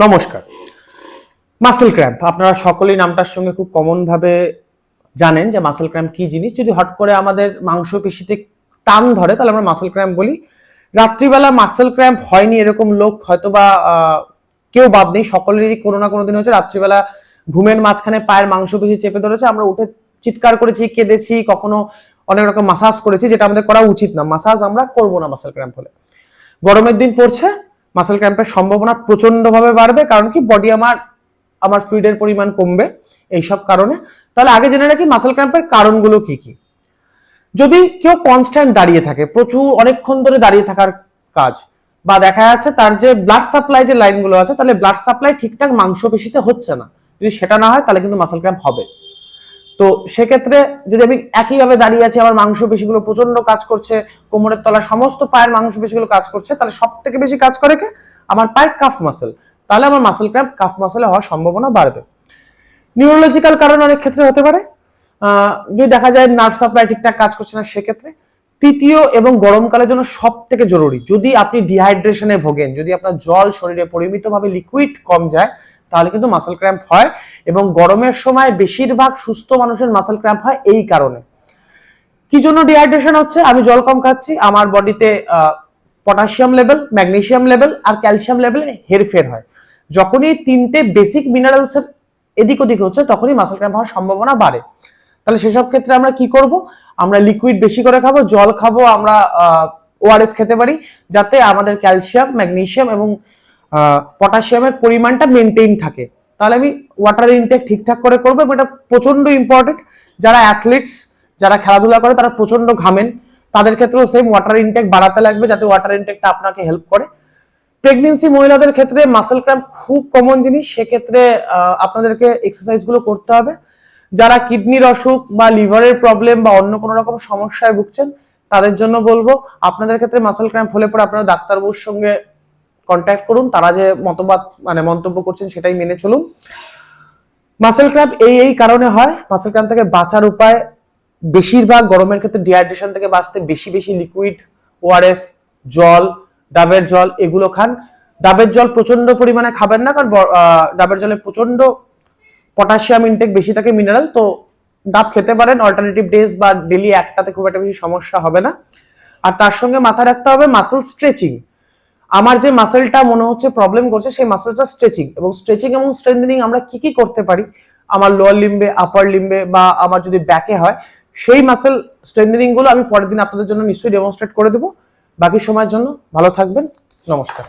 নমস্কার। Muscle cramp আপনারা সকলেই নামটার সঙ্গে খুব কমন ভাবে জানেন যে মাসেল ক্র্যাম্প কি জিনিস। যদি হট করে আমাদের মাংসপেশিতে টান ধরে তাহলে আমরা মাসেল ক্র্যাম্প বলি। রাত্রিবেলা মাসেল ক্র্যাম্প হয়নি এরকম লোক হয়তোবা কেউ বাদ নেই, সকলেরই কোনো না কোনো দিন হচ্ছে রাত্রিবেলা ঘুমের মাঝখানে পায়ের মাংসপেশি চেপে ধরেছে, আমরা উঠে চিৎকার করেছি, কেঁদেছি, কখনো অনেক রকম মাসাজ করেছি, যেটা আমাদের করা উচিত না। মাসাজ আমরা করবো না মাসেল ক্র্যাম্প হলে। গরমের দিন পড়ছে, মাসেল ক্র্যাম্পের সম্ভাবনা প্রচন্ডভাবে বাড়বে, কারণ কি বডি আমার ফ্লুইডের পরিমাণ কমবে এইসব কারণে। তাহলে আগে জেনে রাখি মাসেল ক্র্যাম্পের কারণগুলো কি কি। যদি কেউ কনস্ট্যান্ট দাঁড়িয়ে থাকে, প্রচুর অনেকক্ষণ ধরে দাঁড়িয়ে থাকার কাজ, বা দেখা যাচ্ছে তার যে ব্লাড সাপ্লাই যে লাইনগুলো আছে, তাহলে ব্লাড সাপ্লাই ঠিকঠাক মাংসপেশিতে হচ্ছে না, যদি সেটা না হয় তাহলে কিন্তু মাসেল ক্র্যাম্প হবে। তো সেক্ষেত্রে যদি আমি একইভাবে দাঁড়িয়ে আছি, আমার মাংসপেশিগুলো প্রচন্ড কাজ করছে, কোমরের তলা সমস্ত পায়ের মাংসপেশিগুলো কাজ করছে, তাহলে সব থেকে বেশি কাজ করে কে? আমার পায়ের কাফ মাসেল। তাহলে আমার মাসেল ক্র্যাম্প কাফ মাসেলে হওয়ার সম্ভাবনা বাড়বে। নিউরোলজিক্যাল কারণ অনেক ক্ষেত্রে হতে পারে, যদি দেখা যায় নার্ভ সাপ্লাই ঠিকঠাক কাজ করছে না সেক্ষেত্রে। তৃতীয় এবং গরমকালের জন্য সব থেকে জরুরি, যদি আপনি ডিহাইড্রেশনে ভোগেন, যদি আপনার জল শরীরে পরিমিতভাবে লিকুইড কম যায়, তাহলে কিন্তু মাসেল ক্র্যাম্প হয়। এবং গরমের সময় বেশিরভাগ সুস্থ মানুষের মাসেল ক্র্যাম্প হয় এই কারণে। কি জন্য ডিহাইড্রেশন হচ্ছে? আমি জল কম খাচ্ছি, আমার বডিতে পটাশিয়াম লেভেল, ম্যাগনেসিয়াম লেভেল আর ক্যালসিয়াম লেভেল হেরফের হয়। যখনই তিনটে বেসিক মিনারেলসের এদিক ওদিক হচ্ছে, তখনই মাসেল ক্র্যাম্প হওয়ার সম্ভাবনা বাড়ে। তাহলে সেসব ক্ষেত্রে আমরা কি করব? আমরা লিকুইড বেশি করে খাবো, জল খাবো, আমরা ওআরএস খেতে পারি, যাতে আমাদের ক্যালসিয়াম, ম্যাগনেসিয়াম এবং পটাশিয়ামের পরিমাণটা মেনটেইন থাকে। তাহলে আমি ওয়াটার ইনটেক ঠিকঠাক করে করবো, এটা প্রচন্ড ইম্পর্টেন্ট। যারা অ্যাথলিটস, যারা খেলাধুলা করে, তারা প্রচন্ড ঘামেন, তাদের ক্ষেত্রেও সেম ওয়াটার ইনটেক বাড়াতে লাগবে, যাতে ওয়াটার ইনটেকটা আপনাকে হেল্প করে। প্রেগনেন্সি মহিলাদের ক্ষেত্রে মাসেল ক্র্যাম্প খুব কমন জিনিস, সেক্ষেত্রে আপনাদেরকে এক্সারসাইজ গুলো করতে হবে। যারা কিডনির অসুখ বা লিভারের প্রবলেম বা অন্য কোনো রকম সমস্যায় ভুগছেন, তাদের জন্য বলবো আপনাদের ক্ষেত্রে মাসেল ক্র্যাম্প হলে পরে আপনারা ডাক্তারবাবুর সঙ্গে কন্ট্যাক্ট করুন, তারা যে মন্তব্য করছেন সেটাই মেনে চলুন। মাসেল ক্র্যাম্প এই কারণে হয়। মাসেল ক্র্যাম্প থেকে বাঁচার উপায়, বেশিরভাগ গরমের ক্ষেত্রে ডিহাইড্রেশন থেকে বাঁচতে বেশি বেশি লিকুইড, ওআরএস, জল, ডাবের জল এগুলো খান। ডাবের জল প্রচন্ড পরিমাণে খাবেন না, কারণ ডাবের জলে প্রচন্ড পটাশিয়াম ইনটেক বেশি থাকে, মিনারেল। তো ডাব খেতে পারেন অল্টারনেটিভ ডেজ বা ডেলি একটাতে, খুব একটা বেশি সমস্যা হবে না। আর তার সঙ্গে মাথায় রাখতে হবে মাসেল স্ট্রেচিং। আমার যে মাসেলটা মনে হচ্ছে প্রবলেম করছে, সেই মাসেলটা স্ট্রেচিং এবং স্ট্রেংথেনিং আমরা কি কি করতে পারি আমার লোয়ার লিম্বে, আপার লিম্বে বা আমার যদি ব্যাকে হয়, সেই মাসেল স্ট্রেংথেনিং গুলো আমি পরের দিন আপনাদের জন্য নিশ্চয়ই ডেমনস্ট্রেট করে দেবো। বাকি সময়ের জন্য ভালো থাকবেন। নমস্কার।